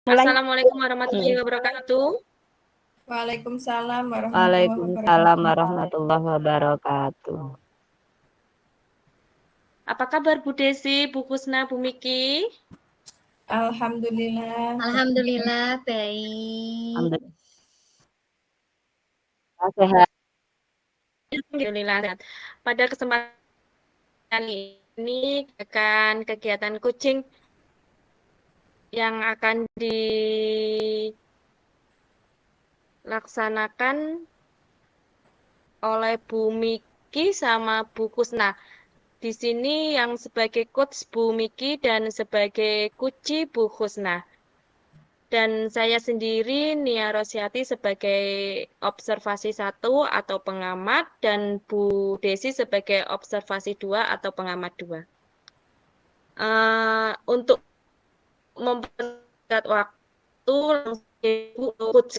Mulai. Assalamualaikum warahmatullahi wabarakatuh. Waalaikumsalam warahmatullahi Waalaikumsalam wabarakatuh. warahmatullahi wabarakatuh. Apa kabar Bu Desi, Bu Kusna, Bu Miki? Alhamdulillah. Alhamdulillah baik. Alhamdulillah sehat. Alhamdulillah sehat. Pada kesempatan ini akan kegiatan coaching yang akan dilaksanakan oleh Bu Miki sama Bu Kusna. Di sini yang sebagai coach Bu Miki dan sebagai kuci Bu Kusna. Dan saya sendiri, Nia Rosyati, sebagai observasi 1 atau pengamat, dan Bu Desi sebagai observasi 2 atau pengamat 2. Untuk mempersingkat waktu,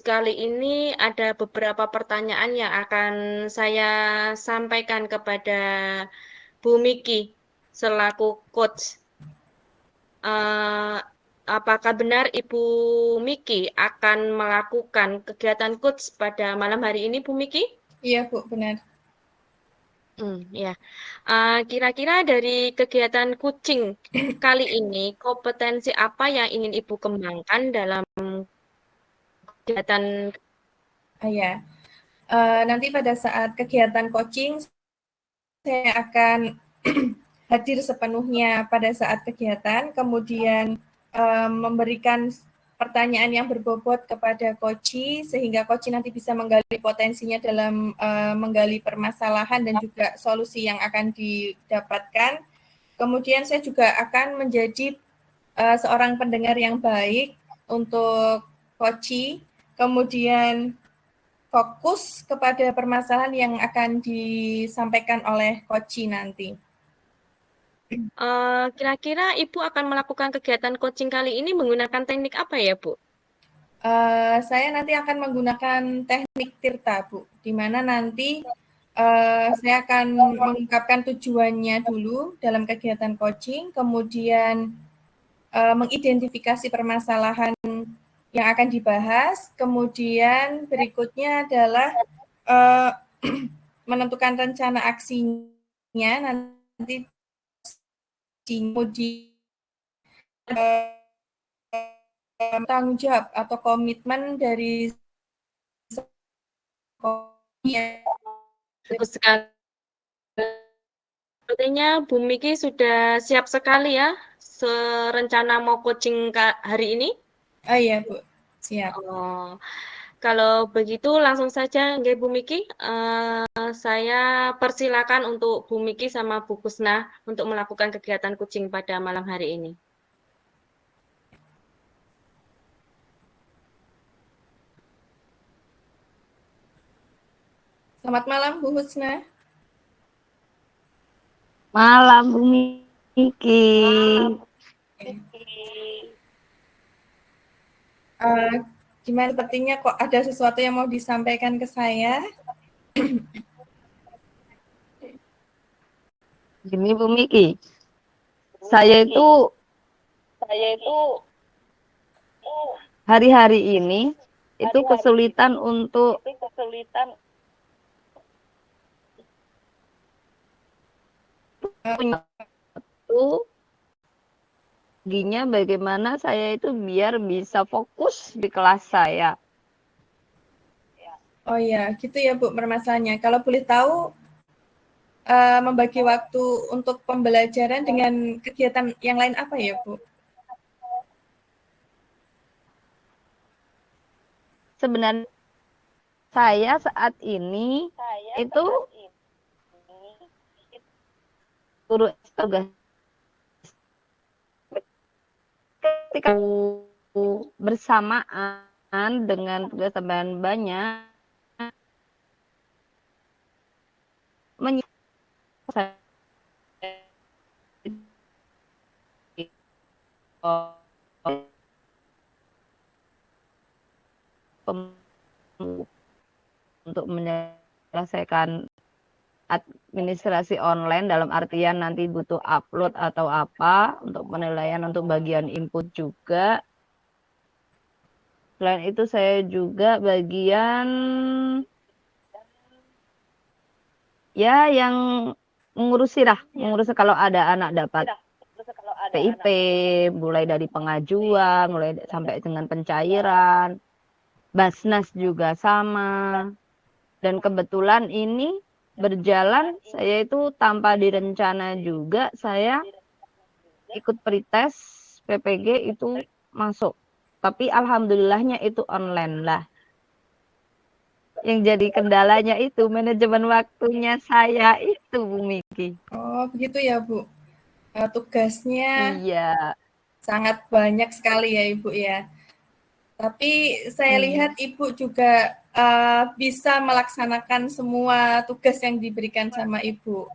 kali ini ada beberapa pertanyaan yang akan saya sampaikan kepada Bu Miki selaku coach. Apakah benar Ibu Miki akan melakukan kegiatan coach pada malam hari ini, Bu Miki? Iya, Bu, benar. Ya. Kira-kira dari kegiatan coaching kali ini, kompetensi apa yang ingin Ibu kembangkan dalam kegiatan? Ya. Nanti pada saat kegiatan coaching, saya akan hadir sepenuhnya pada saat kegiatan, kemudian memberikan pertanyaan yang berbobot kepada coachi, sehingga coachi nanti bisa menggali potensinya dalam menggali permasalahan dan juga solusi yang akan didapatkan. Kemudian saya juga akan menjadi seorang pendengar yang baik untuk coachi, kemudian fokus kepada permasalahan yang akan disampaikan oleh coachi nanti. Kira-kira Ibu akan melakukan kegiatan coaching kali ini menggunakan teknik apa ya, Bu? Saya nanti akan menggunakan teknik Tirta, Bu, di mana nanti saya akan mengungkapkan tujuannya dulu dalam kegiatan coaching, kemudian mengidentifikasi permasalahan yang akan dibahas, kemudian berikutnya adalah menentukan rencana aksinya nanti kemudian tanggung jawab atau komitmen dari Bagus sekali. Sepertinya Bu Miki sudah siap sekali ya serencana mau coaching hari ini? Iya, Bu. Siap. Kalau begitu langsung saja nggih Bu Miki, saya persilakan untuk Bu Miki sama Bu Kusna untuk melakukan kegiatan coaching pada malam hari ini. Selamat malam, Bu Husna. Malam, Bu Miki. Gimana, sepertinya kok ada sesuatu yang mau disampaikan ke saya? Gini, Bu Miki. Saya itu hari-hari ini itu kesulitan untuk ginya bagaimana saya itu biar bisa fokus di kelas saya. Oh ya, gitu ya Bu permasalahannya. Kalau boleh tahu, membagi waktu untuk pembelajaran dengan kegiatan yang lain apa ya Bu? Sebenarnya saya saat ini itu guru tugas ketika bersamaan dengan tugas tambahan banyak untuk menyelesaikan administrasi online, dalam artian nanti butuh upload atau apa untuk penilaian, untuk bagian input juga. Selain itu saya juga bagian ya yang mengurus kalau ada anak dapat PIP, mulai dari pengajuan, sampai dengan pencairan, Basnas juga sama. Dan kebetulan ini berjalan, saya itu tanpa direncana juga, saya ikut pretest PPG itu masuk. Tapi alhamdulillahnya itu online lah. Yang jadi kendalanya itu manajemen waktunya saya itu, Bu Miki. Oh, begitu ya, Bu. Tugasnya Iya. sangat banyak sekali ya, Ibu ya. Tapi saya lihat Ibu juga bisa melaksanakan semua tugas yang diberikan sama Ibu.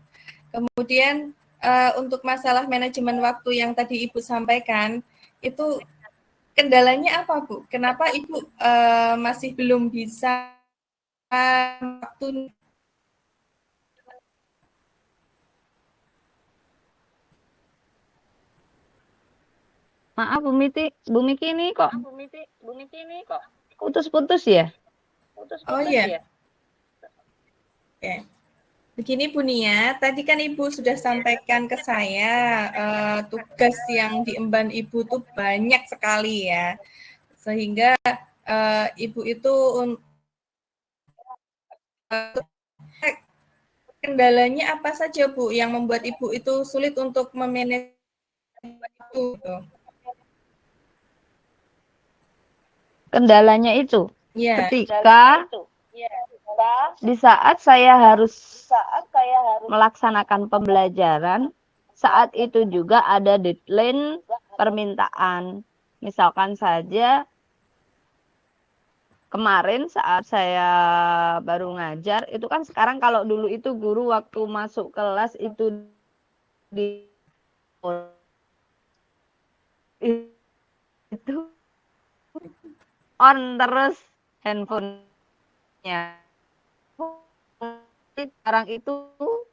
Kemudian untuk masalah manajemen waktu yang tadi Ibu sampaikan, itu kendalanya apa, Bu? Kenapa Ibu masih belum bisa waktu? Maaf Bu Miki ini kok putus-putus ya? Oh iya. Oke. Begini Bu Nia, tadi kan Ibu sudah sampaikan ke saya tugas yang diemban Ibu tuh banyak sekali ya. Sehingga Ibu itu kendalanya apa saja Bu yang membuat Ibu itu sulit untuk memanage itu? Kendalanya itu Ya. ketika di saat saya harus melaksanakan pembelajaran, saat itu juga ada deadline permintaan. Misalkan saja kemarin saat saya baru ngajar, itu kan sekarang kalau dulu itu guru waktu masuk kelas itu di itu on terus handphonenya. Sekarang itu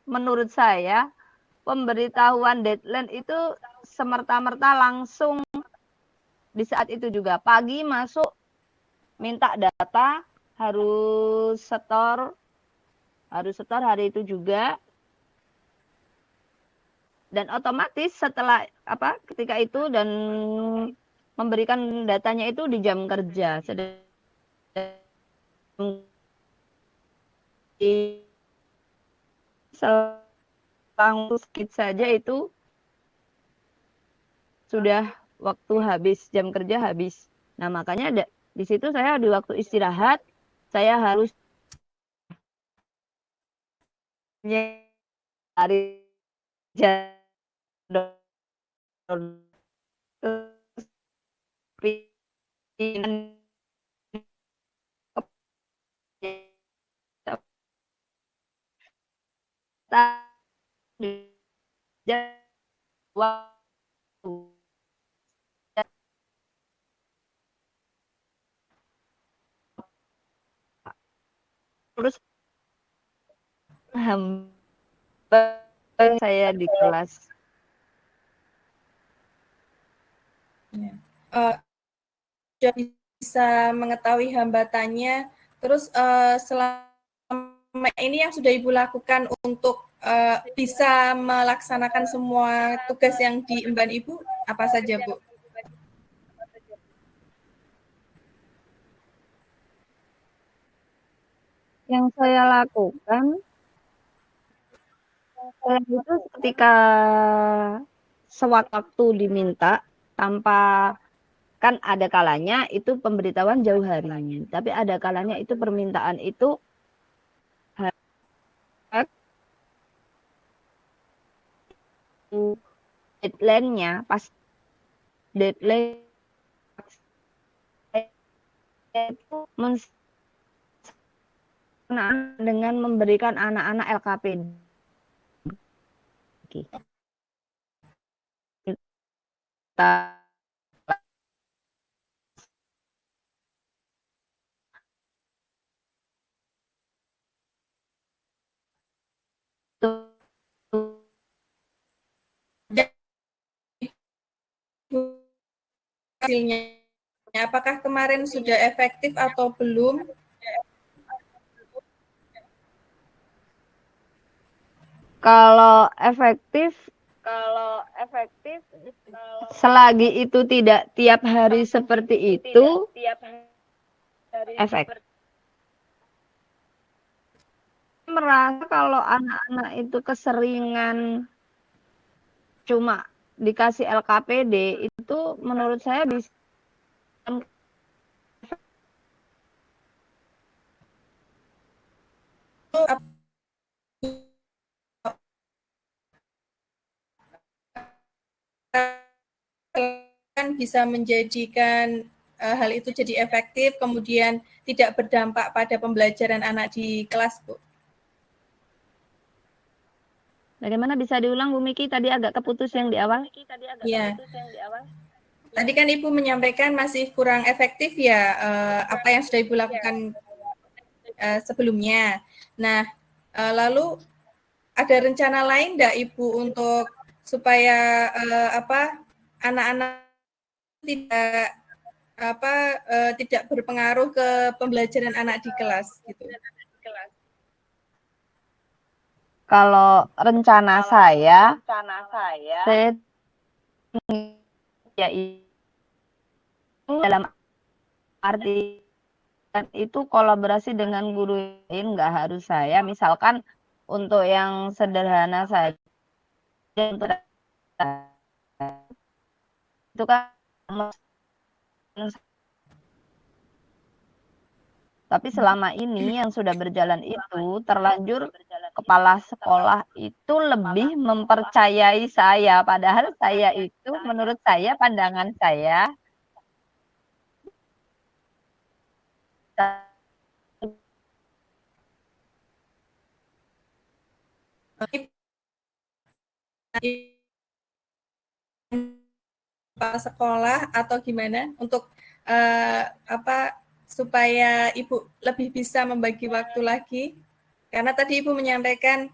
menurut saya pemberitahuan deadline itu semerta-merta langsung di saat itu juga. Pagi masuk minta data harus setor hari itu juga. Dan otomatis setelah ketika itu dan memberikan datanya itu di jam kerja. Selang sedikit saja itu sudah waktu habis, jam kerja habis. Nah, makanya di situ saya di waktu istirahat saya harus nyari jadwal terus saya di kelas. Sudah bisa mengetahui hambatannya. Terus selama ini yang sudah Ibu lakukan untuk bisa melaksanakan semua tugas yang diemban Ibu, apa saja, Bu? Yang saya lakukan, saya itu ketika sewaktu diminta tanpa, kan ada kalanya itu pemberitahuan jauh hari, tapi ada kalanya itu permintaan itu deadline-nya pas deadline itu dengan memberikan anak-anak LKP. Kita hasilnya Apakah kemarin sudah efektif atau belum? Kalau efektif, selagi itu tidak tiap hari seperti itu, efektif. Merasa kalau anak-anak itu keseringan cuma dikasih LKPD, itu menurut saya bisa kan bisa menjadikan hal itu jadi efektif, kemudian tidak berdampak pada pembelajaran anak di kelas, Bu. Bagaimana bisa diulang, Bu Miki? Tadi agak keputus yang di awal. Ya. Tadi kan Ibu menyampaikan masih kurang efektif ya apa yang sudah Ibu lakukan sebelumnya. Nah, lalu ada rencana lain enggak Ibu untuk supaya anak-anak tidak berpengaruh ke pembelajaran anak di kelas gitu. Kalau rencana saya ya dalam arti itu kolaborasi dengan guru lain, nggak harus saya. Misalkan untuk yang sederhana saja, itu kan tapi selama ini yang sudah berjalan itu terlanjur kepala sekolah itu lebih mempercayai saya, padahal saya itu menurut saya, pandangan saya kepala sekolah atau gimana untuk supaya Ibu lebih bisa membagi waktu lagi, karena tadi Ibu menyampaikan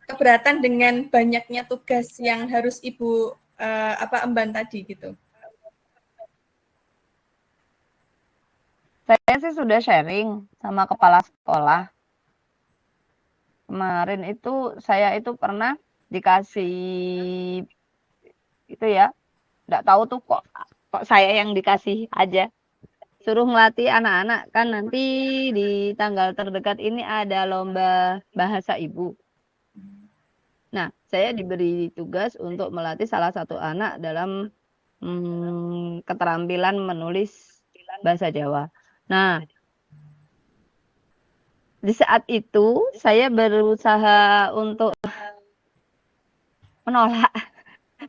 keberatan dengan banyaknya tugas yang harus Ibu emban tadi gitu. Saya sih sudah sharing sama kepala sekolah. Kemarin itu saya itu pernah dikasih itu ya, nggak tahu tuh kok saya yang dikasih aja. Suruh ngelatih anak-anak, kan nanti di tanggal terdekat ini ada lomba bahasa ibu. Nah, saya diberi tugas untuk melatih salah satu anak dalam keterampilan menulis bahasa Jawa. Nah, di saat itu saya berusaha untuk menolak.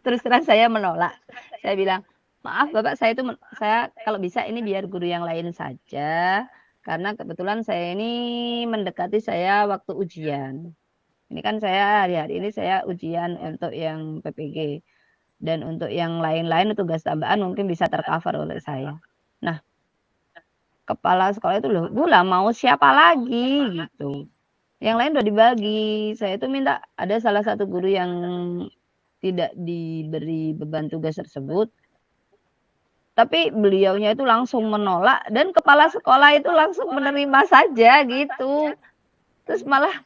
Terus terang saya menolak. Saya bilang, maaf Bapak, saya kalau bisa ini biar guru yang lain saja. Karena kebetulan saya ini mendekati saya waktu ujian. Ini kan saya hari-hari ini saya ujian untuk yang PPG. Dan untuk yang lain-lain tugas tambahan mungkin bisa tercover oleh saya. Nah, kepala sekolah itu loh, Bu lah mau siapa lagi gitu. Yang lain udah dibagi. Saya itu minta ada salah satu guru yang tidak diberi beban tugas tersebut. Tapi beliaunya itu langsung menolak dan kepala sekolah itu langsung menerima saja gitu. Terus malah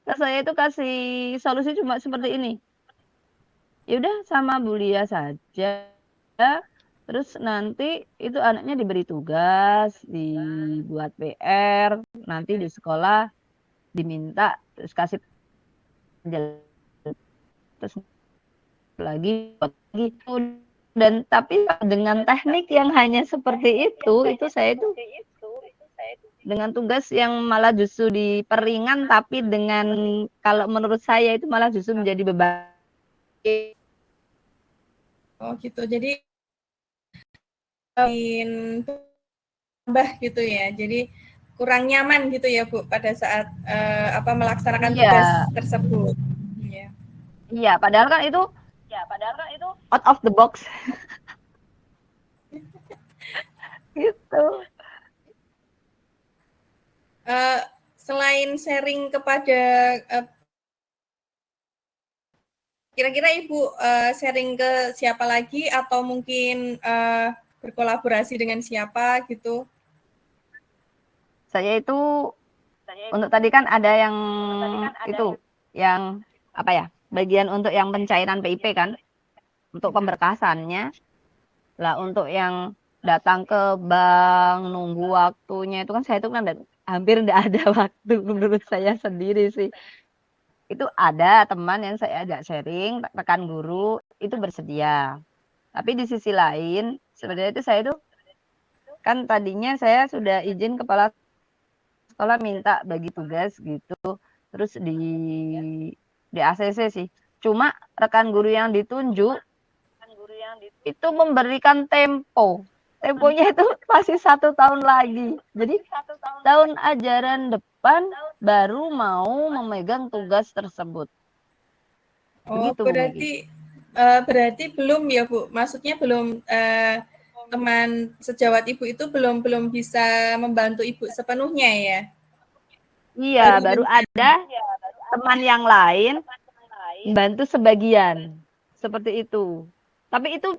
saya itu kasih solusi cuma seperti ini. Ya udah sama Bu Lia saja. Terus nanti itu anaknya diberi tugas, dibuat PR, nanti di sekolah diminta terus kasih terus lagi gitu, dan tapi dengan teknik yang hanya seperti itu saya itu dengan tugas yang malah justru diperingan, tapi dengan kalau menurut saya itu malah justru menjadi beban. Oh gitu, jadi tambah gitu ya, jadi kurang nyaman gitu ya Bu pada saat melaksanakan tugas tersebut. Iya, padahal kan itu out of the box. Gitu. Selain sharing kepada kira-kira Ibu sharing ke siapa lagi, atau mungkin berkolaborasi dengan siapa gitu? Saya itu untuk tadi kan ada yang itu yang apa ya? Bagian untuk yang pencairan PIP kan, untuk pemberkasannya. Lah untuk yang datang ke bank, nunggu waktunya itu kan saya itu kan hampir tidak ada waktu menurut saya sendiri sih. Itu ada teman yang saya ajak sharing, rekan guru itu bersedia. Tapi di sisi lain, sebenarnya itu saya itu kan tadinya saya sudah izin kepala sekolah minta bagi tugas gitu, terus di ACC sih. Cuma rekan guru yang ditunjuk itu memberikan tempo. Temponya itu masih 1 tahun lagi. Jadi tahun ajaran depan baru mau memegang tugas tersebut. Oh, Begitu Bu Megi. berarti belum ya Bu? Maksudnya belum teman sejawat Ibu itu belum bisa membantu Ibu sepenuhnya ya? Iya, baru ada teman yang lain bantu sebagian. Seperti itu. Tapi itu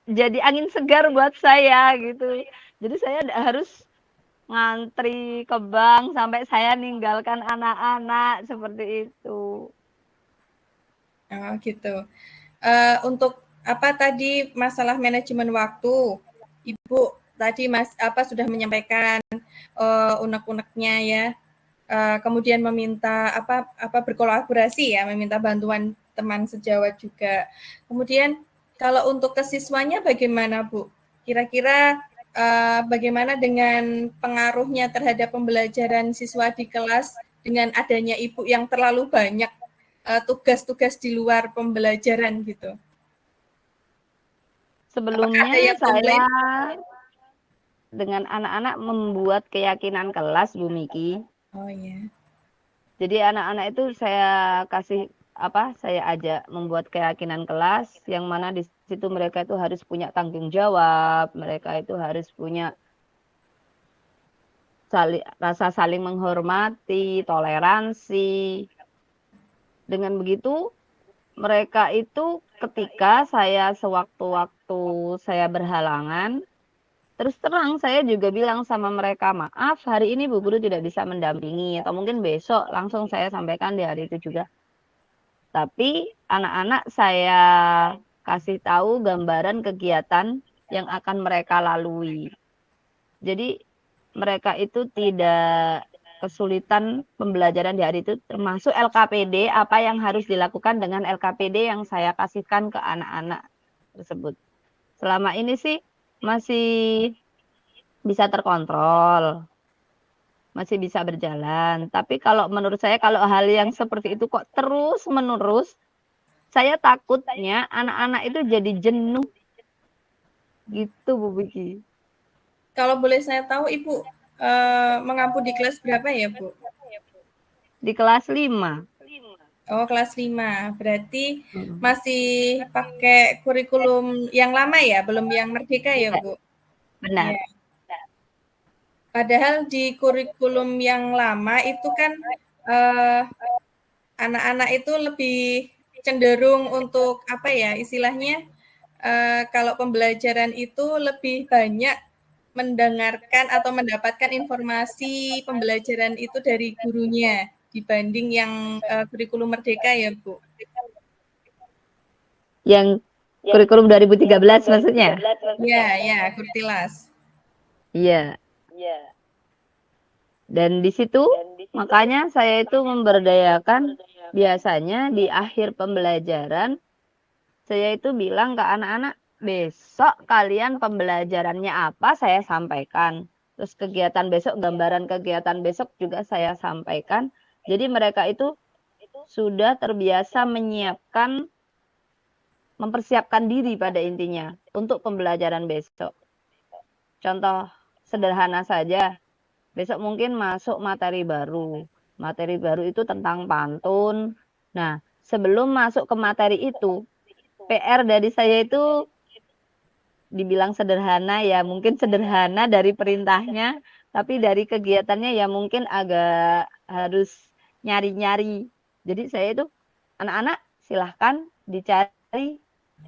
jadi angin segar buat saya gitu. Jadi saya harus ngantri ke bank sampai saya ninggalkan anak-anak seperti itu. Oh, gitu. Untuk apa tadi masalah manajemen waktu, Ibu tadi sudah menyampaikan unek-uneknya ya. Kemudian meminta berkolaborasi ya, meminta bantuan teman sejawat juga. Kemudian kalau untuk ke siswanya bagaimana Bu? Kira-kira bagaimana dengan pengaruhnya terhadap pembelajaran siswa di kelas dengan adanya Ibu yang terlalu banyak tugas-tugas di luar pembelajaran gitu? Sebelumnya saya dengan anak-anak membuat keyakinan kelas, Bu Miki. Oh iya. Jadi anak-anak itu saya kasih saya ajak membuat keyakinan kelas yang mana di situ mereka itu harus punya tanggung jawab, mereka itu harus punya rasa saling menghormati, toleransi. Dengan begitu mereka itu ketika saya sewaktu-waktu saya berhalangan, terus terang saya juga bilang sama mereka, maaf hari ini Bu Guru tidak bisa mendampingi, atau mungkin besok langsung saya sampaikan di hari itu juga. Tapi anak-anak saya kasih tahu gambaran kegiatan yang akan mereka lalui. Jadi mereka itu tidak kesulitan pembelajaran di hari itu, termasuk LKPD, apa yang harus dilakukan dengan LKPD yang saya kasihkan ke anak-anak tersebut. Selama ini sih masih bisa terkontrol, masih bisa berjalan. Tapi kalau menurut saya kalau hal yang seperti itu kok terus menerus, saya takutnya anak-anak itu jadi jenuh. Gitu Bu Vicky. Kalau boleh saya tahu Ibu mengampu di kelas berapa ya Bu? Di kelas 5. Oh, kelas 5. Berarti masih pakai kurikulum yang lama ya, belum yang merdeka ya, Bu? Benar. Ya. Padahal di kurikulum yang lama itu kan anak-anak itu lebih cenderung untuk apa ya, istilahnya kalau pembelajaran itu lebih banyak mendengarkan atau mendapatkan informasi pembelajaran itu dari gurunya dibanding yang kurikulum merdeka ya, Bu? Yang kurikulum 2013 maksudnya? Ya, Kurtilas. Iya. Dan di situ makanya saya itu memberdayakan biasanya di akhir pembelajaran saya itu bilang ke anak-anak, besok kalian pembelajarannya apa saya sampaikan. Terus kegiatan besok, gambaran kegiatan besok juga saya sampaikan. Jadi mereka itu sudah terbiasa mempersiapkan diri pada intinya untuk pembelajaran besok. Contoh sederhana saja, besok mungkin masuk materi baru. Materi baru itu tentang pantun. Nah, sebelum masuk ke materi itu, PR dari saya itu dibilang sederhana ya mungkin sederhana dari perintahnya, tapi dari kegiatannya ya mungkin agak harus nyari-nyari. Jadi saya itu anak-anak silahkan dicari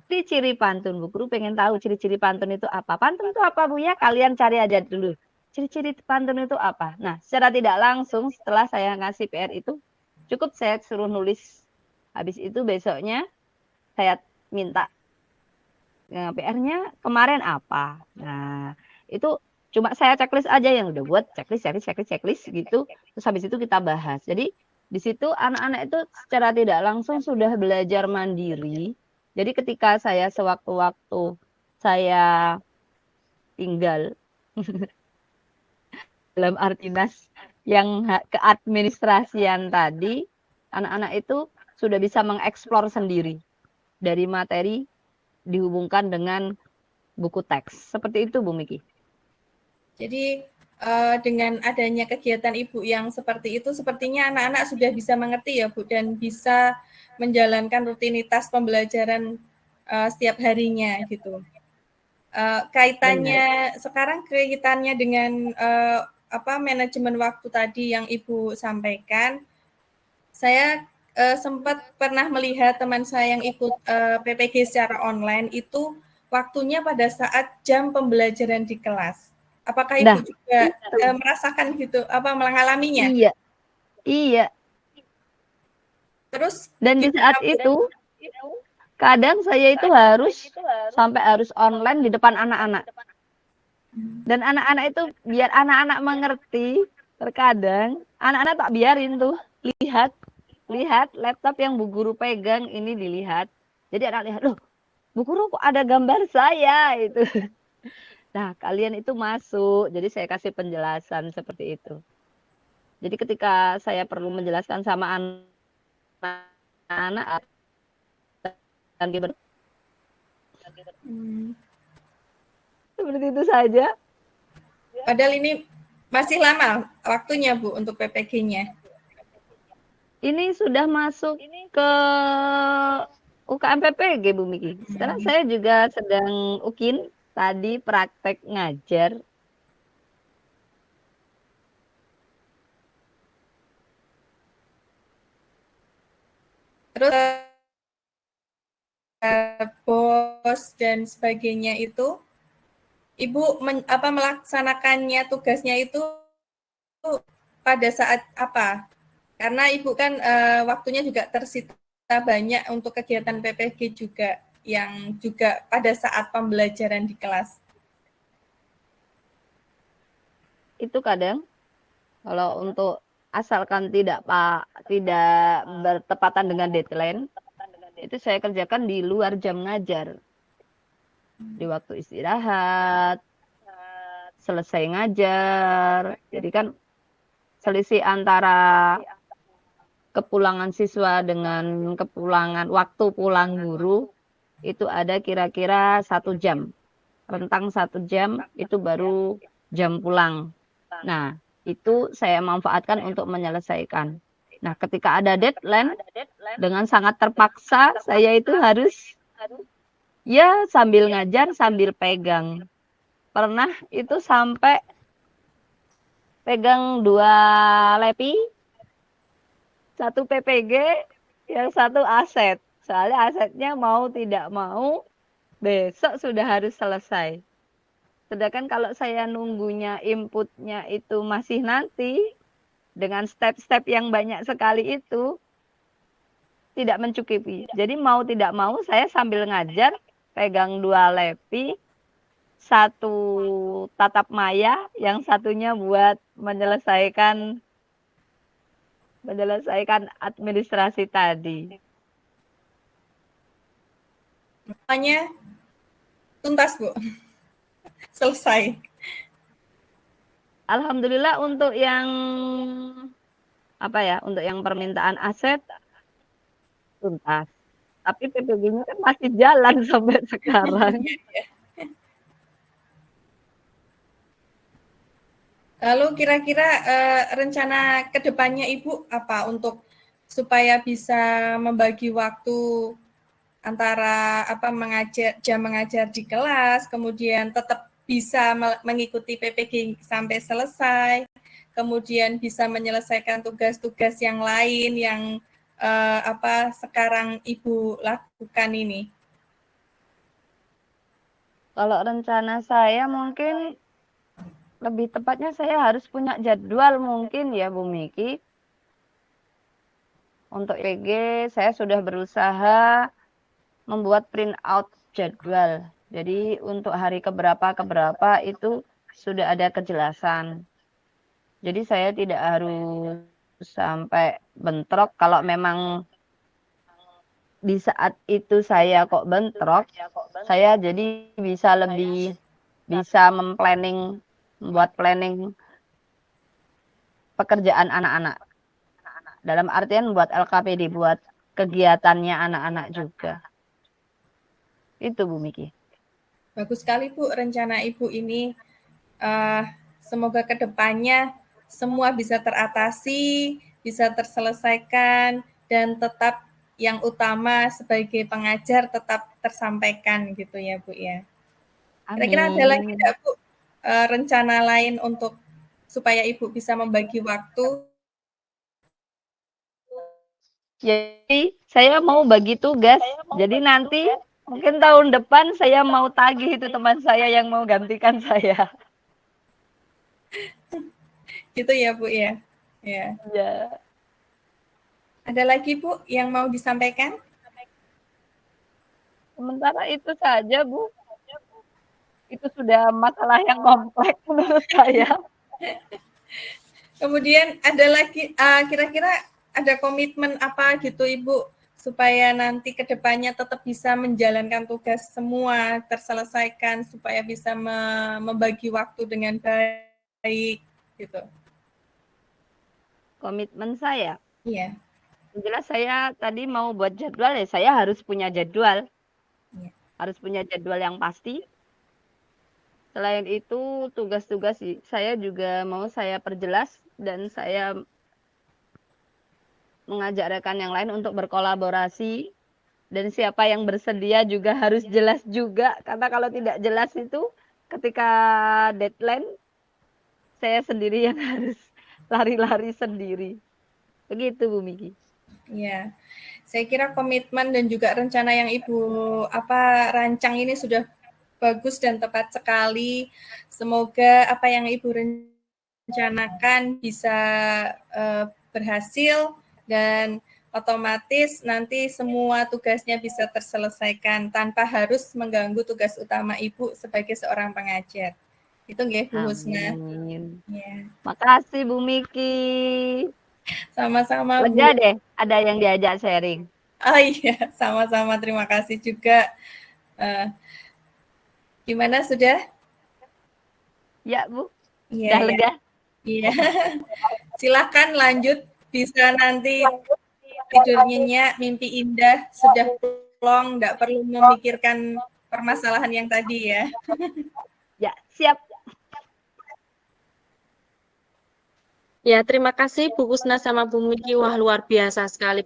Ciri-ciri pantun, Bu Guru pengen tahu ciri-ciri pantun itu apa? Pantun itu apa, Bu ya? Kalian cari aja dulu. Ciri-ciri pantun itu apa? Nah, secara tidak langsung setelah saya ngasih PR itu, cukup saya suruh nulis. Habis itu besoknya saya minta PR-nya kemarin apa. Nah, itu cuma saya checklist aja yang udah buat checklist gitu. Terus habis itu kita bahas. Jadi di situ anak-anak itu secara tidak langsung sudah belajar mandiri. Jadi ketika saya sewaktu-waktu saya tinggal dalam arti yang keadministrasian tadi, anak-anak itu sudah bisa mengeksplor sendiri dari materi dihubungkan dengan buku teks. Seperti itu, Bu Miki. Jadi dengan adanya kegiatan Ibu yang seperti itu, sepertinya anak-anak sudah bisa mengerti ya Bu, dan bisa menjalankan rutinitas pembelajaran setiap harinya gitu. Kaitannya sekarang dengan manajemen waktu tadi yang Ibu sampaikan, saya sempat pernah melihat teman saya yang ikut PPG secara online itu waktunya pada saat jam pembelajaran di kelas. Apakah Ibu juga merasakan gitu, mengalaminya? Iya, iya. Terus dan di saat itu kadang saya itu harus online di depan anak-anak. Dan anak-anak itu biar anak-anak mengerti, terkadang anak-anak tak biarin tuh lihat laptop yang Bu Guru pegang ini dilihat. Jadi anak lihat, loh, Bu Guru kok ada gambar saya itu. Nah, kalian itu masuk. Jadi saya kasih penjelasan seperti itu. Jadi ketika saya perlu menjelaskan sama anak-anak seperti itu saja. Padahal ini masih lama waktunya Bu untuk PPG-nya. Ini sudah masuk ke UKM PPG, Bu Miki. Sekarang saya juga sedang UKIN, tadi praktek ngajar. Terus bos dan sebagainya itu, Ibu melaksanakannya tugasnya itu pada saat apa? Karena Ibu kan waktunya juga tersita banyak untuk kegiatan PPG juga yang juga pada saat pembelajaran di kelas. Itu kadang kalau untuk asalkan tidak bertepatan dengan deadline, itu saya kerjakan di luar jam ngajar. Di waktu istirahat, selesai ngajar. Jadi kan selisih antara kepulangan siswa dengan waktu pulang guru itu ada kira-kira 1 jam. Rentang 1 jam itu baru jam pulang. Nah, itu saya manfaatkan untuk menyelesaikan. Nah, ketika ada deadline, dengan sangat terpaksa saya itu harus ya sambil ngajar, sambil pegang. Pernah itu sampai pegang 2 lepi, 1 PPG, yang 1 aset. Soalnya asetnya mau tidak mau besok sudah harus selesai. Sedangkan kalau saya nunggunya inputnya itu masih nanti, dengan step-step yang banyak sekali itu, tidak mencukupi. Jadi mau tidak mau saya sambil ngajar, pegang 2 lepi, 1 tatap maya, yang satunya buat menyelesaikan administrasi tadi. Semuanya tuntas, Bu. Selesai. Alhamdulillah untuk yang untuk yang permintaan aset tuntas. Tapi PPG-nya kan masih jalan sampai sekarang. Lalu kira-kira rencana ke depannya Ibu apa untuk supaya bisa membagi waktu antara jam mengajar di kelas, kemudian tetap bisa mengikuti PPG sampai selesai, kemudian bisa menyelesaikan tugas-tugas yang lain yang sekarang Ibu lakukan ini? Kalau rencana saya mungkin lebih tepatnya saya harus punya jadwal mungkin ya Bu Miki. Untuk IPG saya sudah berusaha membuat print out jadwal. Jadi untuk hari keberapa itu sudah ada kejelasan. Jadi saya tidak harus sampai bentrok kalau memang di saat itu saya kok bentrok, saya jadi bisa lebih bisa membuat planning pekerjaan anak-anak. Dalam artian buat LKPD, buat kegiatannya anak-anak juga. Itu Bu Miki. Bagus sekali Bu rencana Ibu ini. Semoga kedepannya semua bisa teratasi, bisa terselesaikan, dan tetap yang utama sebagai pengajar tetap tersampaikan gitu ya Bu ya. Kira-kira ada lagi Amin. nggak Bu rencana lain untuk supaya Ibu bisa membagi waktu? Jadi saya mau bagi tugas. Jadi nanti mungkin tahun depan saya mau tagih itu teman saya yang mau gantikan saya. Gitu ya Bu ya. Ya. Ya. Ada lagi Bu yang mau disampaikan? Sementara itu saja Bu. Itu sudah masalah yang kompleks menurut saya. Kemudian ada lagi, kira-kira ada komitmen apa gitu Ibu, supaya nanti ke depannya tetap bisa menjalankan tugas semua, terselesaikan, supaya bisa membagi waktu dengan baik gitu. Komitmen saya. Iya. Jelas saya tadi mau buat jadwal ya, saya harus punya jadwal. Iya. Harus punya jadwal yang pasti. Selain itu, tugas-tugas saya juga mau saya perjelas dan saya mengajak rekan yang lain untuk berkolaborasi. Dan siapa yang bersedia juga harus jelas juga. Karena kalau tidak jelas itu ketika deadline, saya sendiri yang harus lari-lari sendiri. Begitu Bu Miki. Iya. Saya kira komitmen dan juga rencana yang Ibu rancang ini sudah bagus dan tepat sekali. Semoga apa yang Ibu rencanakan bisa berhasil dan otomatis nanti semua tugasnya bisa terselesaikan tanpa harus mengganggu tugas utama Ibu sebagai seorang pengajar. Itu nggih Bu Husna. Amin. Ya. Makasih Bu Miki. Sama-sama Bu. Lega deh ada yang diajak sharing. Oh iya, sama-sama. Terima kasih juga. Gimana sudah? Ya Bu, Iya, udah ya. lega. Iya. Silakan lanjut, bisa nanti tidur nyenyak, mimpi indah, sudah plong, nggak perlu memikirkan permasalahan yang tadi ya. Ya, siap. Ya, terima kasih Bu Kusna sama Bu Miki. Wah, luar biasa sekali.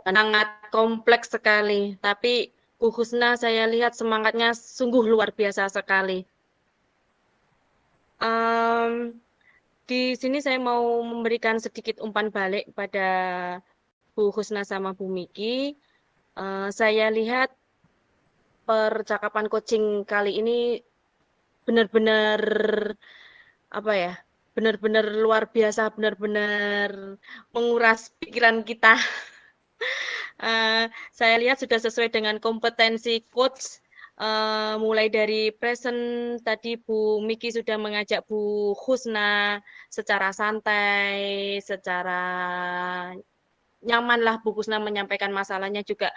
Sangat kompleks sekali. Tapi Bu Kusna saya lihat semangatnya sungguh luar biasa sekali. Di sini saya mau memberikan sedikit umpan balik pada Bu Husna sama Bu Miki. Saya lihat percakapan coaching kali ini benar-benar apa ya? Benar-benar luar biasa, benar-benar menguras pikiran kita. Saya lihat sudah sesuai dengan kompetensi coach. Mulai dari present tadi Bu Miki sudah mengajak Bu Husna secara santai, secara nyaman lah Bu Husna menyampaikan masalahnya juga,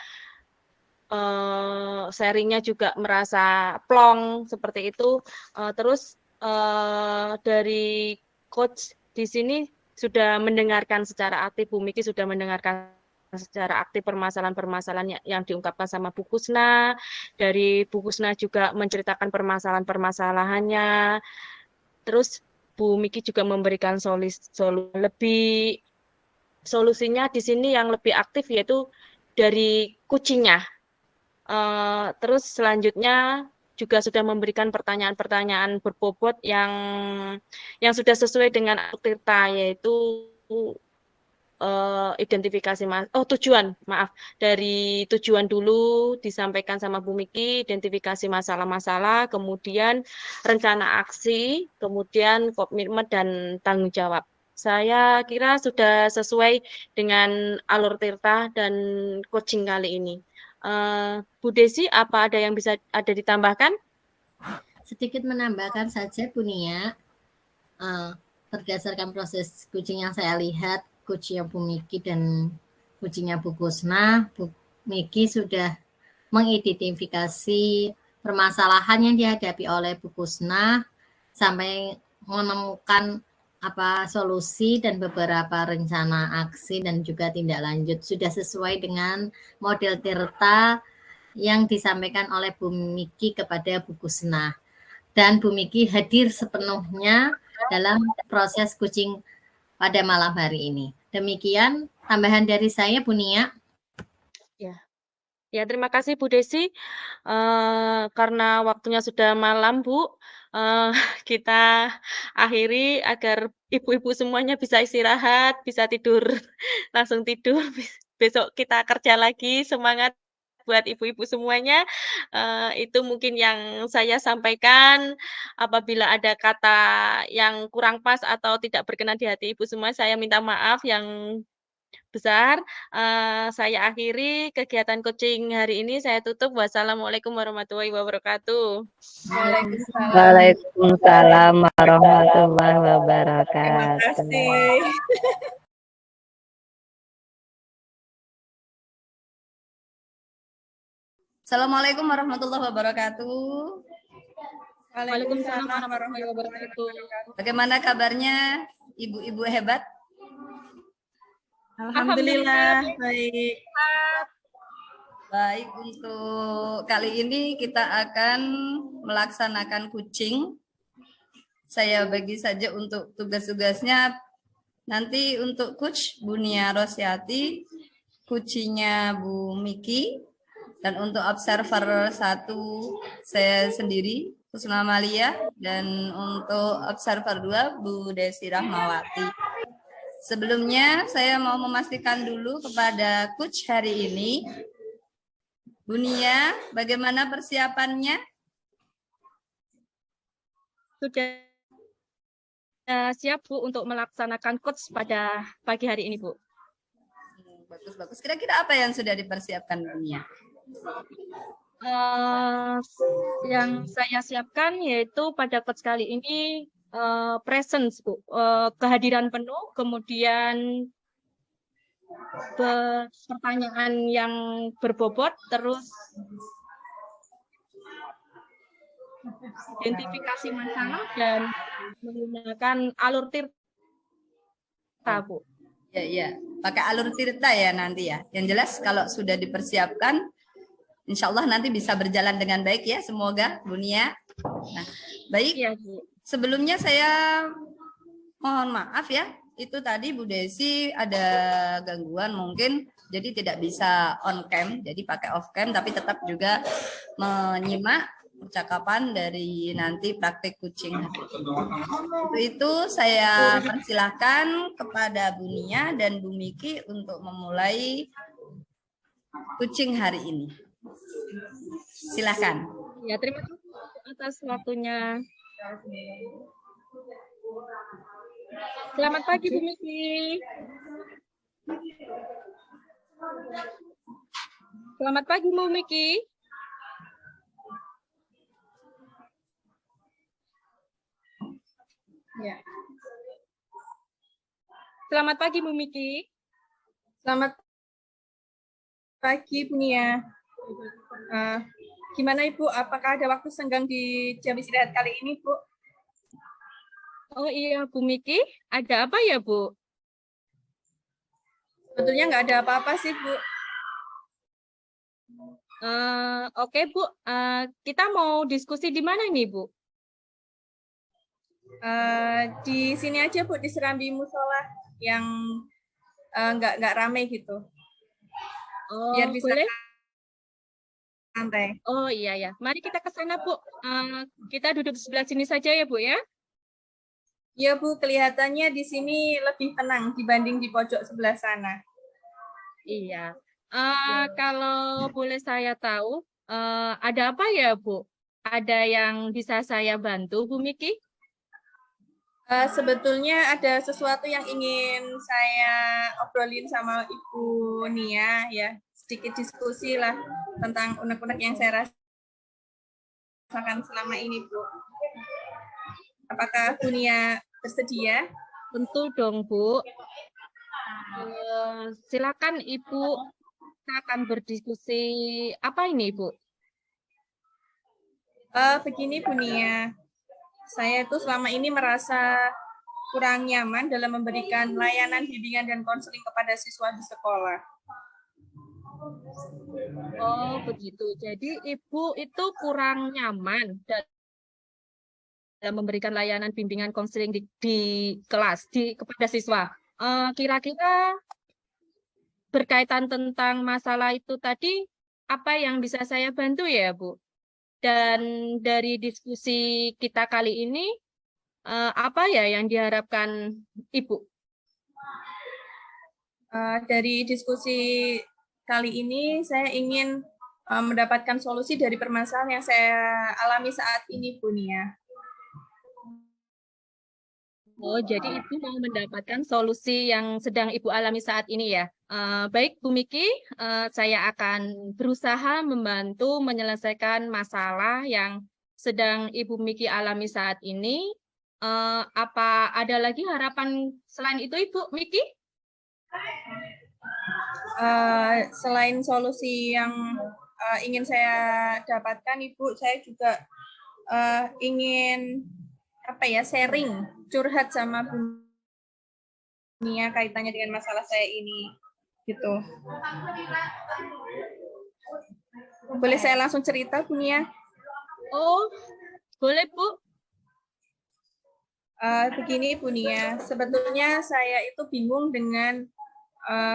sharingnya juga merasa plong seperti itu. Terus dari coach di sini sudah mendengarkan secara aktif, Bu Miki sudah mendengarkan secara aktif permasalahan-permasalahan yang diungkapkan sama Bu Kusna. Dari Bu Kusna juga menceritakan permasalahan-permasalahannya. Terus Bu Miki juga memberikan solusinya di sini yang lebih aktif yaitu dari coachingnya. Terus selanjutnya juga sudah memberikan pertanyaan-pertanyaan berbobot yang sudah sesuai dengan Tirta, yaitu identifikasi tujuan, maaf. Dari tujuan dulu disampaikan sama Bu Miki, identifikasi masalah-masalah, kemudian rencana aksi, kemudian komitmen dan tanggung jawab. Saya kira sudah sesuai dengan alur Tirta dan coaching kali ini. Bu Desi, apa ada yang bisa ditambahkan? Sedikit menambahkan saja Bu Nia, berdasarkan proses coaching yang saya lihat, coachnya Bu Miki dan coachingnya Bu Kusna, Bu Miki sudah mengidentifikasi permasalahan yang dihadapi oleh Bu Kusna sampai menemukan solusi dan beberapa rencana aksi dan juga tindak lanjut sudah sesuai dengan model Tirta yang disampaikan oleh Bu Miki kepada Bu Kusna. Dan Bu Miki hadir sepenuhnya dalam proses coaching pada malam hari ini. Demikian tambahan dari saya, Bu Nia. Ya, terima kasih Bu Desi. Karena waktunya sudah malam, Bu, kita akhiri agar ibu-ibu semuanya bisa istirahat, bisa tidur, langsung tidur. Besok kita kerja lagi, semangat buat ibu-ibu semuanya. Itu mungkin yang saya sampaikan. Apabila ada kata yang kurang pas atau tidak berkenan di hati ibu semua, saya minta maaf yang besar. Saya akhiri kegiatan coaching hari ini. Saya tutup. Wassalamualaikum warahmatullahi wabarakatuh. Waalaikumsalam. Waalaikumsalam warahmatullahi Terima wabarakatuh. kasih. Assalamualaikum warahmatullahi wabarakatuh. Waalaikumsalam warahmatullahi wabarakatuh. Bagaimana kabarnya ibu-ibu hebat? Alhamdulillah, baik. Baik, untuk kali ini kita akan melaksanakan coaching. Saya bagi saja untuk tugas-tugasnya. Nanti untuk coach Bu Nia Rosyati, coachingnya Bu Miki, dan untuk observer 1 saya sendiri, Kusna Malia, dan untuk observer 2 Bu Desi Rahmawati. Sebelumnya saya mau memastikan dulu kepada coach hari ini. Bu Nia, bagaimana persiapannya? Sudah siap, Bu, untuk melaksanakan coach pada pagi hari ini, Bu. Bagus-bagus. Kira-kira apa yang sudah dipersiapkan, Bu Nia? Yang saya siapkan yaitu pada coach kali ini presence, Bu. Kehadiran penuh, kemudian pertanyaan yang berbobot, terus identifikasi masalah dan menggunakan alur Tirta, Bu. Ya, pakai alur Tirta ya nanti ya. Yang jelas kalau sudah dipersiapkan, insya Allah nanti bisa berjalan dengan baik ya, semoga Bu Nia. Nah, baik. Ya, Bu. Sebelumnya saya mohon maaf ya, itu tadi Bu Desi ada gangguan mungkin, jadi tidak bisa on cam, jadi pakai off cam, tapi tetap juga menyimak percakapan dari nanti praktik coaching. Untuk itu saya persilahkan kepada Bu Nia dan Bu Miki untuk memulai coaching hari ini. Silahkan. Ya, terima kasih atas waktunya. Selamat pagi, Bu Miki. Selamat pagi, Bu Miki. Ya. Selamat pagi, Bu Miki. Selamat pagi, Bu Nia. Gimana Ibu? Apakah ada waktu senggang di jam istirahat kali ini, Bu? Oh iya, Bu Miki. Ada apa ya, Bu? Sebetulnya nggak ada apa-apa sih, Bu. Oke, Bu. Kita mau diskusi di mana nih, Bu? Di sini aja, Bu, di Serambi Musola yang nggak rame gitu. Oh, Biar bisa boleh? santai. Oh iya ya. Mari kita ke sana, Bu. Kita duduk di sebelah sini saja ya, Bu ya. Ya Bu, kelihatannya di sini lebih tenang dibanding di pojok sebelah sana. Iya. Kalau boleh saya tahu, ada apa ya, Bu? Ada yang bisa saya bantu, Bu Miki? Sebetulnya ada sesuatu yang ingin saya obrolin sama Ibu Nia ya, sedikit diskusi lah tentang unek-unek yang saya rasakan selama ini Bu. Apakah Bu Nia bersedia? Tentu dong, Bu. Silakan Ibu, kita akan berdiskusi apa ini, Bu? Begini Bu Nia, saya itu selama ini merasa kurang nyaman dalam memberikan layanan bimbingan dan konseling kepada siswa di sekolah. Oh, begitu. Jadi Ibu itu kurang nyaman dalam memberikan layanan bimbingan konseling di kelas, kepada siswa. Kira-kira berkaitan tentang masalah itu tadi, apa yang bisa saya bantu ya, Bu? Dan dari diskusi kita kali ini, apa ya yang diharapkan Ibu? Dari diskusi kali ini, saya ingin mendapatkan solusi dari permasalahan yang saya alami saat ini, Bu Nia. Oh, jadi Ibu mau mendapatkan solusi yang sedang Ibu alami saat ini ya. Baik, Bu Miki, saya akan berusaha membantu menyelesaikan masalah yang sedang Ibu Miki alami saat ini. Apa ada lagi harapan selain itu, Ibu Miki? Selain solusi yang ingin saya dapatkan, Ibu, saya juga ingin sharing, curhat sama Bu Nia kaitannya dengan masalah saya ini, gitu. Boleh saya langsung cerita, Bu Nia? Oh, boleh, Bu. Begini, Bu Nia, sebetulnya saya itu bingung dengan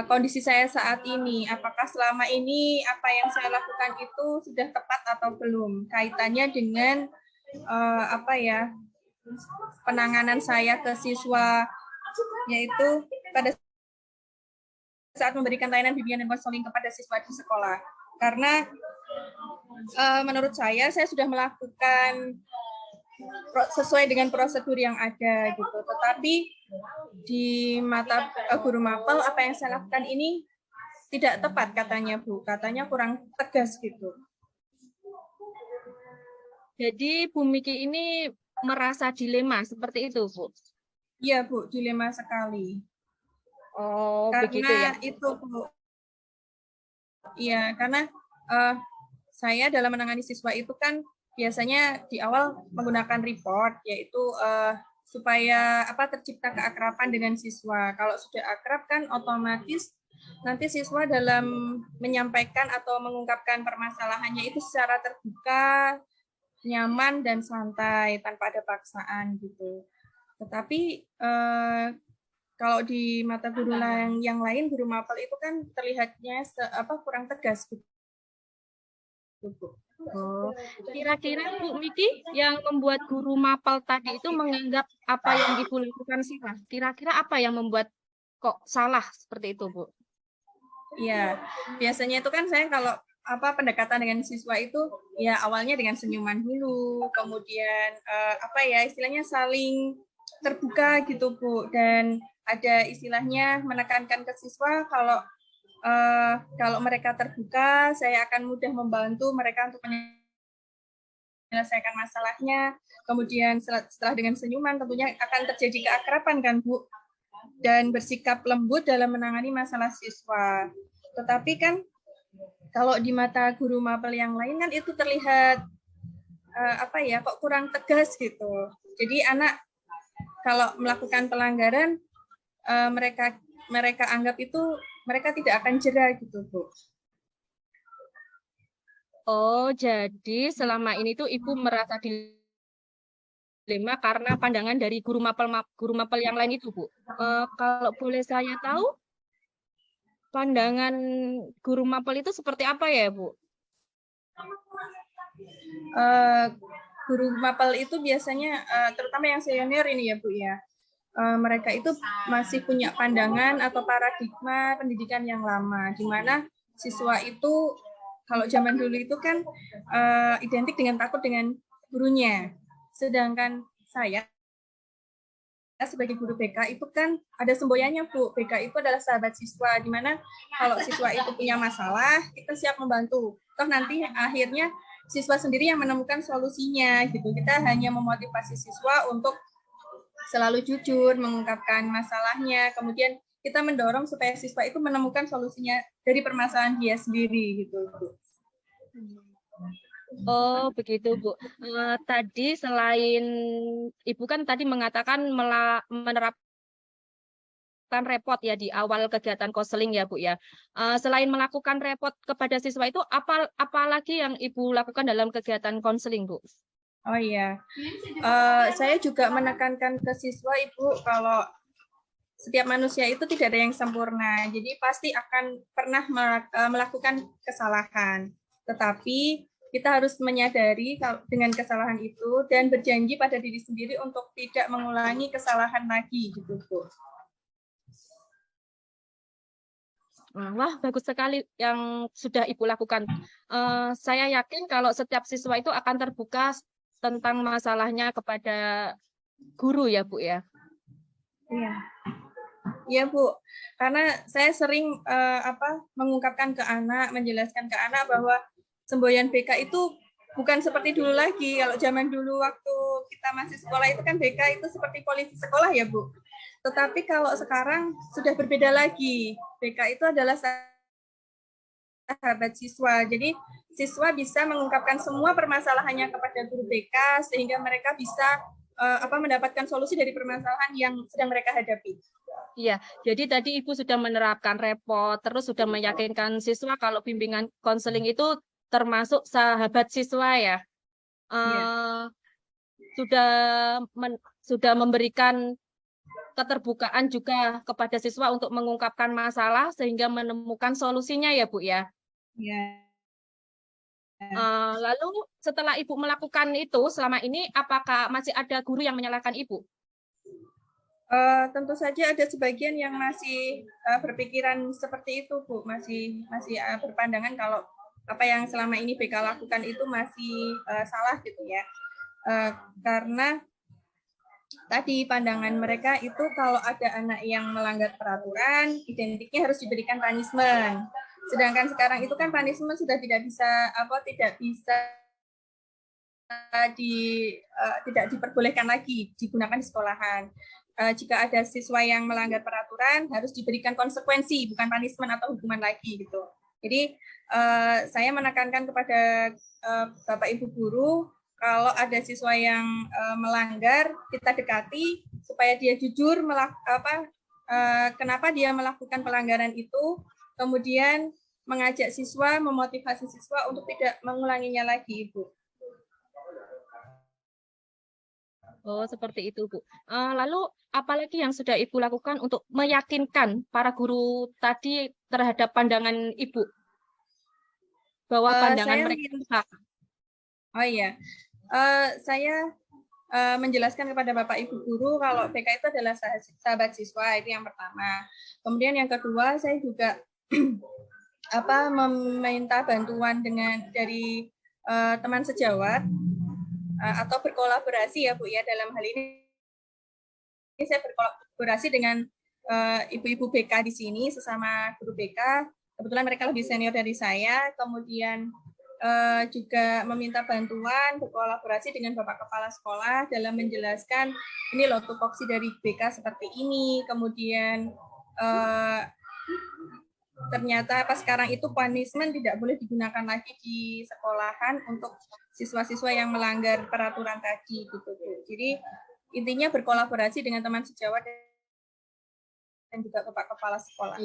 kondisi saya saat ini. Apakah selama ini apa yang saya lakukan itu sudah tepat atau belum? Kaitannya dengan penanganan saya ke siswa, yaitu pada saat memberikan layanan bimbingan dan konseling kepada siswa di sekolah. Karena menurut saya sudah melakukan sesuai dengan prosedur yang ada gitu. Tetapi di mata guru mapel apa yang saya lakukan ini tidak tepat katanya Bu. Katanya kurang tegas gitu. Jadi Bu Miki ini merasa dilema seperti itu, Bu? Iya Bu, dilema sekali. Oh, karena begitu ya. Itu Bu. Iya, karena saya dalam menangani siswa itu kan biasanya di awal menggunakan report, yaitu supaya tercipta keakraban dengan siswa. Kalau sudah akrab kan otomatis nanti siswa dalam menyampaikan atau mengungkapkan permasalahannya itu secara terbuka, nyaman dan santai tanpa ada paksaan gitu. Tetapi kalau di mata guru yang lain, guru mapel itu kan terlihatnya kurang tegas gitu. Oh, kira-kira Bu Miki yang membuat guru mapel tadi itu menganggap apa yang Ibu lakukan salah. Kira-kira apa yang membuat kok salah seperti itu, Bu? Iya, biasanya itu kan saya kalau pendekatan dengan siswa itu ya awalnya dengan senyuman dulu, kemudian istilahnya saling terbuka gitu Bu, dan ada istilahnya menekankan ke siswa kalau mereka terbuka, saya akan mudah membantu mereka untuk menyelesaikan masalahnya. Kemudian setelah dengan senyuman tentunya akan terjadi keakraban kan Bu, dan bersikap lembut dalam menangani masalah siswa. Tetapi kan kalau di mata guru mapel yang lain kan itu terlihat kok kurang tegas gitu. Jadi anak kalau melakukan pelanggaran mereka anggap itu mereka tidak akan jera gitu Bu. Oh, jadi selama ini tuh Ibu merasa dilema karena pandangan dari guru mapel yang lain itu, Bu. Kalau boleh saya tahu, pandangan guru mapel itu seperti apa ya, Bu? guru mapel itu biasanya terutama yang senior ini ya Bu ya, mereka itu masih punya pandangan atau paradigma pendidikan yang lama, di mana siswa itu kalau zaman dulu itu kan identik dengan takut dengan gurunya. Sedangkan saya sebagai guru BK itu kan ada semboyannya Bu. BK itu adalah sahabat siswa, di mana kalau siswa itu punya masalah, kita siap membantu. Toh nanti akhirnya siswa sendiri yang menemukan solusinya gitu. Kita hanya memotivasi siswa untuk selalu jujur mengungkapkan masalahnya, kemudian kita mendorong supaya siswa itu menemukan solusinya dari permasalahan dia sendiri gitu Bu. Oh, begitu, Bu. Tadi selain Ibu kan tadi mengatakan menerapkan repot ya di awal kegiatan konseling ya, Bu ya. Selain melakukan repot kepada siswa itu, apa lagi yang Ibu lakukan dalam kegiatan konseling, Bu? Oh iya, saya juga menekankan ke siswa Ibu kalau setiap manusia itu tidak ada yang sempurna, jadi pasti akan pernah melakukan kesalahan. Tetapi kita harus menyadari dengan kesalahan itu dan berjanji pada diri sendiri untuk tidak mengulangi kesalahan lagi gitu Bu. Wah, bagus sekali yang sudah Ibu lakukan. Saya yakin kalau setiap siswa itu akan terbuka tentang masalahnya kepada guru ya, Bu ya. Iya. Iya Bu, karena saya sering mengungkapkan ke anak, menjelaskan ke anak bahwa semboyan BK itu bukan seperti dulu lagi. Kalau zaman dulu waktu kita masih sekolah itu kan BK itu seperti polisi sekolah ya Bu. Tetapi kalau sekarang sudah berbeda lagi. BK itu adalah sahabat siswa. Jadi siswa bisa mengungkapkan semua permasalahannya kepada guru BK sehingga mereka bisa mendapatkan solusi dari permasalahan yang sedang mereka hadapi. Iya, jadi tadi Ibu sudah menerapkan repot, terus sudah meyakinkan siswa kalau bimbingan konseling itu termasuk sahabat siswa ya. Sudah memberikan keterbukaan juga kepada siswa untuk mengungkapkan masalah sehingga menemukan solusinya ya Bu ya. Iya. Lalu setelah Ibu melakukan itu selama ini, apakah masih ada guru yang menyalahkan Ibu? Tentu saja ada sebagian yang masih berpikiran seperti itu Bu, masih berpandangan kalau apa yang selama ini BK lakukan itu masih salah gitu ya. Karena tadi pandangan mereka itu kalau ada anak yang melanggar peraturan, identiknya harus diberikan punishment. Sedangkan sekarang itu kan punishment sudah tidak diperbolehkan lagi digunakan di sekolahan. Jika ada siswa yang melanggar peraturan harus diberikan konsekuensi, bukan punishment atau hukuman lagi gitu. Jadi saya menekankan kepada Bapak Ibu guru, kalau ada siswa yang melanggar, kita dekati supaya dia jujur kenapa dia melakukan pelanggaran itu, kemudian mengajak siswa, memotivasi siswa untuk tidak mengulanginya lagi, Ibu. Oh, seperti itu, Bu. Lalu, apalagi yang sudah Ibu lakukan untuk meyakinkan para guru tadi terhadap pandangan Ibu? Bahwa pandangan mereka benar. Oh iya, saya menjelaskan kepada Bapak Ibu guru kalau BK itu adalah sahabat siswa, itu yang pertama. Kemudian yang kedua, saya juga meminta bantuan dari teman sejawat atau berkolaborasi ya Bu ya, dalam hal ini saya berkolaborasi dengan ibu-ibu BK di sini, sesama guru BK. Kebetulan mereka lebih senior dari saya. Kemudian juga meminta bantuan, berkolaborasi dengan Bapak Kepala Sekolah dalam menjelaskan ini loh tupoksi dari BK seperti ini. Kemudian ternyata sekarang itu punishment tidak boleh digunakan lagi di sekolahan untuk siswa-siswa yang melanggar peraturan tadi gitu. Jadi intinya berkolaborasi dengan teman sejawat dan juga Bapak Kepala Sekolah.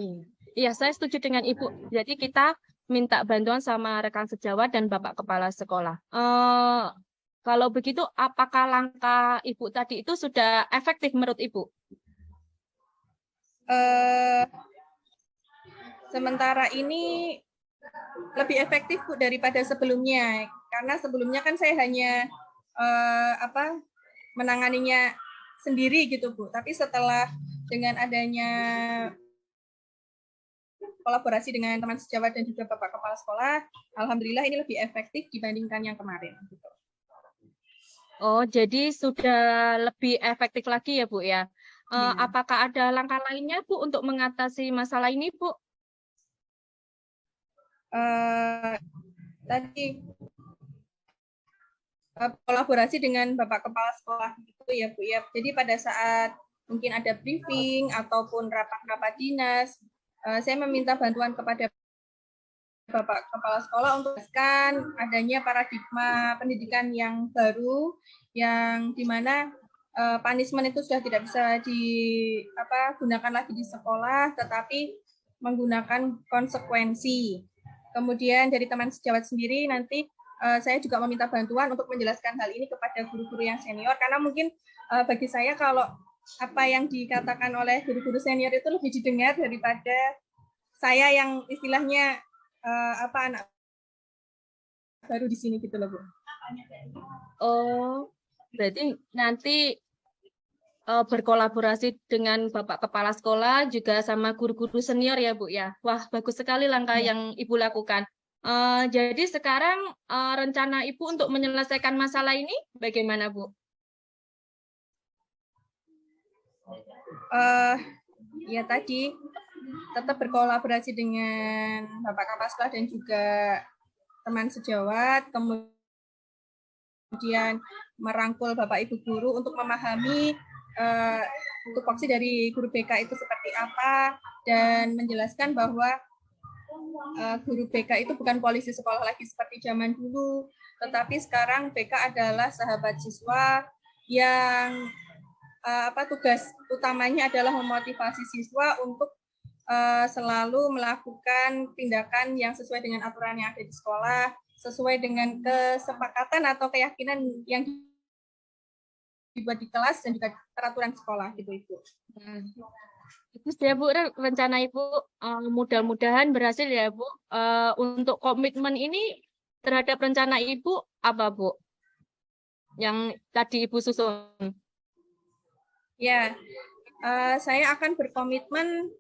Iya, saya setuju dengan Ibu. Jadi kita minta bantuan sama rekan sejawat dan Bapak Kepala Sekolah. Kalau begitu, apakah langkah Ibu tadi itu sudah efektif menurut Ibu? Sementara ini lebih efektif Bu daripada sebelumnya, karena sebelumnya kan saya hanya menanganinya sendiri gitu Bu. Tapi setelah dengan adanya kolaborasi dengan teman sejawat dan juga Bapak Kepala Sekolah, alhamdulillah ini lebih efektif dibandingkan yang kemarin. Gitu. Oh, jadi sudah lebih efektif lagi ya, Bu ya. Apakah ada langkah lainnya, Bu, untuk mengatasi masalah ini, Bu? Tadi kolaborasi dengan Bapak Kepala Sekolah gitu ya, Bu ya. Jadi pada saat mungkin ada briefing ataupun rapat-rapat dinas, saya meminta bantuan kepada Bapak Kepala Sekolah untuk menjelaskan adanya paradigma pendidikan yang baru, yang dimana punishment itu sudah tidak bisa digunakan lagi di sekolah, tetapi menggunakan konsekuensi. Kemudian dari teman sejawat sendiri nanti saya juga meminta bantuan untuk menjelaskan hal ini kepada guru-guru yang senior, karena mungkin bagi saya kalau apa yang dikatakan oleh guru-guru senior itu lebih didengar daripada saya yang istilahnya anak baru di sini gitu loh Bu. Oh, berarti nanti berkolaborasi dengan Bapak Kepala Sekolah juga sama guru-guru senior ya Bu ya. Wah, bagus sekali langkah yang Ibu lakukan. Jadi sekarang rencana Ibu untuk menyelesaikan masalah ini bagaimana Bu? Ya tadi tetap berkolaborasi dengan Bapak Kepala Sekolah dan juga teman sejawat, kemudian merangkul Bapak Ibu guru untuk memahami tupoksi dari guru BK itu seperti apa, dan menjelaskan bahwa guru BK itu bukan polisi sekolah lagi seperti zaman dulu, tetapi sekarang BK adalah sahabat siswa yang tugas utamanya adalah memotivasi siswa untuk selalu melakukan tindakan yang sesuai dengan aturan yang ada di sekolah, sesuai dengan kesepakatan atau keyakinan yang dibuat di kelas dan juga peraturan sekolah gitu Ibu. Bagus ya Bu, rencana Ibu mudah-mudahan berhasil ya Bu. Untuk komitmen ini terhadap rencana Ibu apa Bu? Yang tadi Ibu susun. Ya, saya akan berkomitmen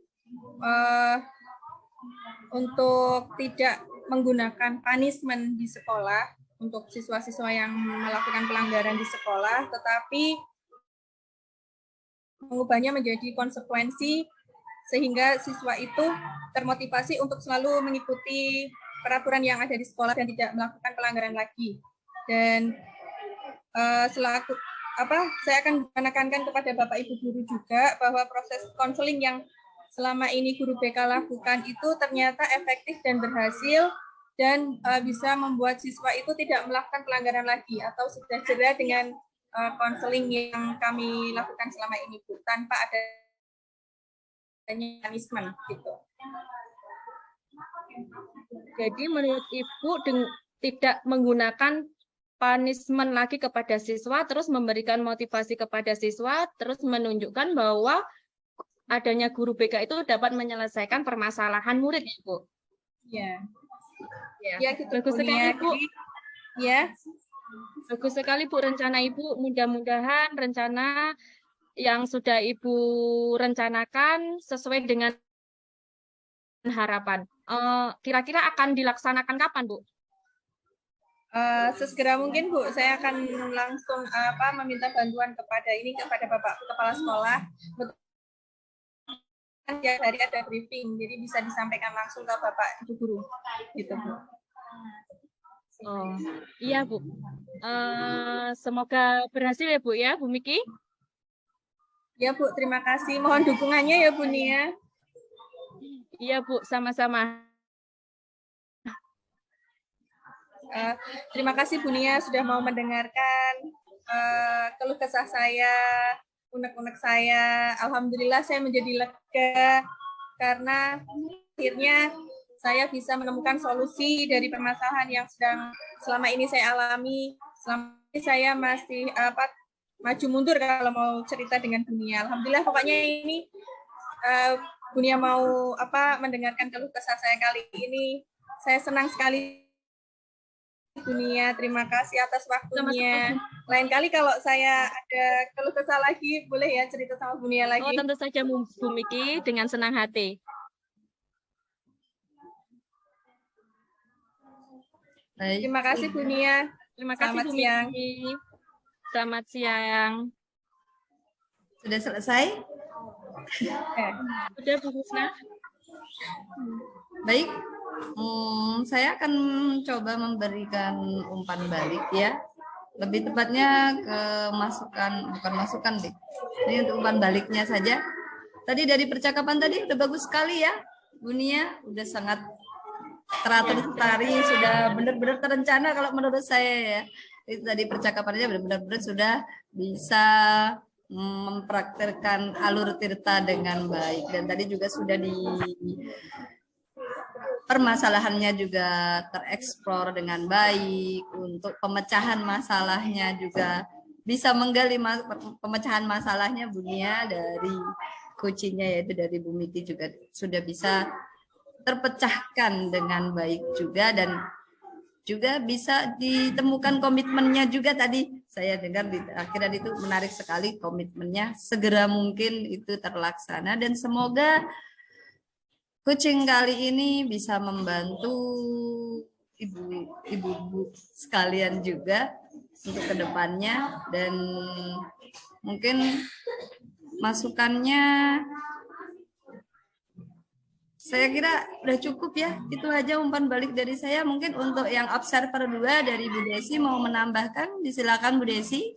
untuk tidak menggunakan punishment di sekolah untuk siswa-siswa yang melakukan pelanggaran di sekolah, tetapi mengubahnya menjadi konsekuensi sehingga siswa itu termotivasi untuk selalu mengikuti peraturan yang ada di sekolah dan tidak melakukan pelanggaran lagi. Dan saya akan menekankan kepada Bapak Ibu guru juga bahwa proses konseling yang selama ini guru BK lakukan itu ternyata efektif dan berhasil, dan bisa membuat siswa itu tidak melakukan pelanggaran lagi atau sudah jeda dengan konseling yang kami lakukan selama ini Bu, tanpa adanya punishment gitu. Jadi menurut Ibu tidak menggunakan punishment lagi kepada siswa, terus memberikan motivasi kepada siswa, terus menunjukkan bahwa adanya guru BK itu dapat menyelesaikan permasalahan murid, Ibu. Ya. Ya, gitu, bagus sekali Bu. Ya. Bagus sekali Bu rencana Ibu. Mudah-mudahan rencana yang sudah Ibu rencanakan sesuai dengan harapan. Kira-kira akan dilaksanakan kapan Bu? Sesegera mungkin Bu, saya akan langsung meminta bantuan kepada Bapak Kepala Sekolah. Tiap hari ada briefing, jadi bisa disampaikan langsung ke Bapak Ibu guru, gitu Bu. Oh iya Bu, semoga berhasil ya Bu ya, Bu Miki. Ya Bu, terima kasih. Mohon dukungannya ya Bu Nia. Iya Bu, sama-sama. Terima kasih Bu Nia sudah mau mendengarkan keluh kesah saya, unek-unek saya. Alhamdulillah saya menjadi lega karena akhirnya saya bisa menemukan solusi dari permasalahan yang selama ini saya alami. Selama ini saya masih maju mundur kalau mau cerita dengan Bu Nia. Alhamdulillah pokoknya ini Bu Nia mau mendengarkan keluh kesah saya kali ini. Saya senang sekali Bunia, terima kasih atas waktunya. Sama-sama. Lain kali kalau saya ada keluh kesah lagi, boleh ya cerita sama Bunia lagi. Oh, tentu saja Bu Miki, dengan senang hati. Baik. Terima kasih Bunia. Terima kasih Selamat Bu siang. Miki. Selamat siang. Sudah selesai? Sudah Bu Husna? Baik. Saya akan coba memberikan umpan balik ya. Lebih tepatnya ke bukan masukan deh. Ini untuk umpan baliknya saja. Tadi dari percakapan tadi udah bagus sekali ya. Bunia udah sangat teratur sekali, sudah benar-benar terencana kalau menurut saya ya. Itu tadi percakapannya benar-benar sudah bisa mempraktekkan alur tirta dengan baik, dan tadi juga sudah di permasalahannya juga tereksplor dengan baik, untuk pemecahan masalahnya juga bisa menggali pemecahan masalahnya Bunia dari kuncinya, yaitu dari Bu Miki juga sudah bisa terpecahkan dengan baik juga, dan juga bisa ditemukan komitmennya juga. Tadi saya dengar di akhiran itu menarik sekali, komitmennya segera mungkin itu terlaksana, dan semoga coaching kali ini bisa membantu ibu-ibu sekalian juga untuk kedepannya, dan mungkin masukannya saya kira udah cukup ya. Itu aja umpan balik dari saya. Mungkin untuk yang observer 2 dari Bu Desi mau menambahkan, disilakan Bu Desi.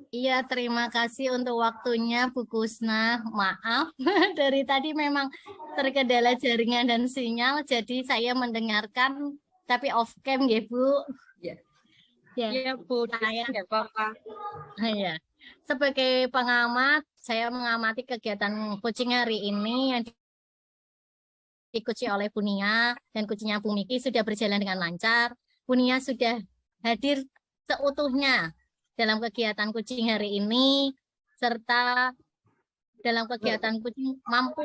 Iya, terima kasih untuk waktunya Bu Kusna. Maaf, dari tadi memang terkendala jaringan dan sinyal, jadi saya mendengarkan tapi off cam ya Bu. Ya. Iya Bu, Saya nggak apa-apa. ya. Sebagai pengamat, saya mengamati kegiatan coaching hari ini yang diikuti oleh Bunia dan coachingnya Bu Miki sudah berjalan dengan lancar. Bunia sudah hadir seutuhnya dalam kegiatan coaching hari ini, serta dalam kegiatan coaching mampu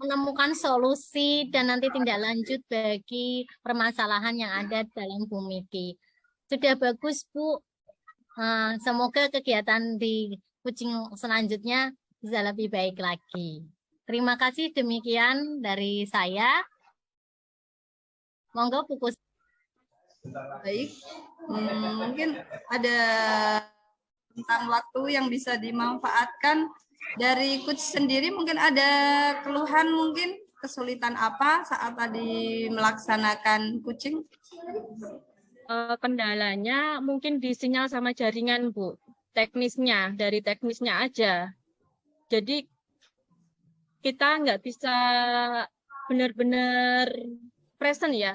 menemukan solusi dan nanti tindak lanjut bagi permasalahan yang ada dalam Bu Miki. Sudah bagus Bu. Semoga kegiatan di coaching selanjutnya bisa lebih baik lagi. Terima kasih, demikian dari saya. Monggo Bu Kusna. Baik. Mungkin ada tentang waktu yang bisa dimanfaatkan dari coach sendiri. Mungkin ada keluhan, mungkin kesulitan apa saat tadi melaksanakan coaching? Kendalanya mungkin di sinyal sama jaringan Bu. Teknisnya, dari teknisnya aja. Jadi kita nggak bisa benar-benar present ya.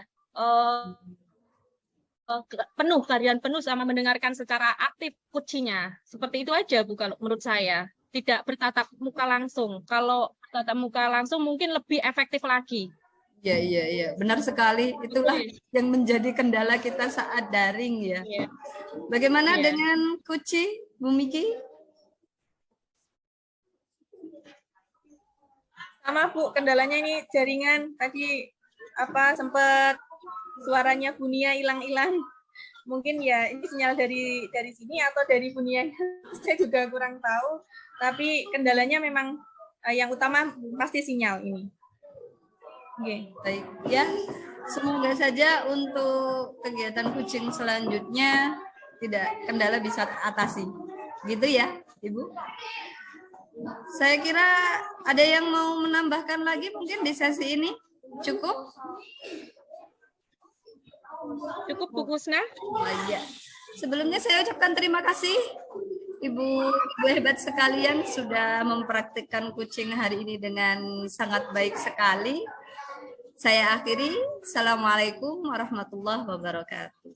Penuh, harian penuh sama mendengarkan secara aktif coachingnya. Seperti itu aja Bu kalau menurut saya. Tidak bertatap muka langsung. Kalau tatap muka langsung mungkin lebih efektif lagi. Iya, benar sekali. Itulah yang menjadi kendala kita saat daring ya. Iya. Bagaimana Iya. dengan Kuci, Bu Miki? Sama Bu, kendalanya ini jaringan. Tadi sempat suaranya Bunia hilang-hilang. Mungkin ya ini sinyal dari sini atau dari Bunia. Saya juga kurang tahu. Tapi kendalanya memang yang utama pasti sinyal ini. Oke. Baik ya. Semoga saja untuk kegiatan coaching selanjutnya kendala bisa teratasi. Gitu ya, Ibu. Saya kira ada yang mau menambahkan lagi mungkin di sesi ini? Cukup? Cukup Bu Kusna? Ya. Sebelumnya saya ucapkan terima kasih Ibu hebat sekalian sudah mempraktikkan coaching hari ini dengan sangat baik sekali. Saya akhiri. Assalamualaikum warahmatullahi wabarakatuh.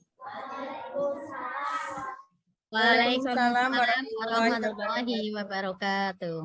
Waalaikumsalam warahmatullahi wabarakatuh.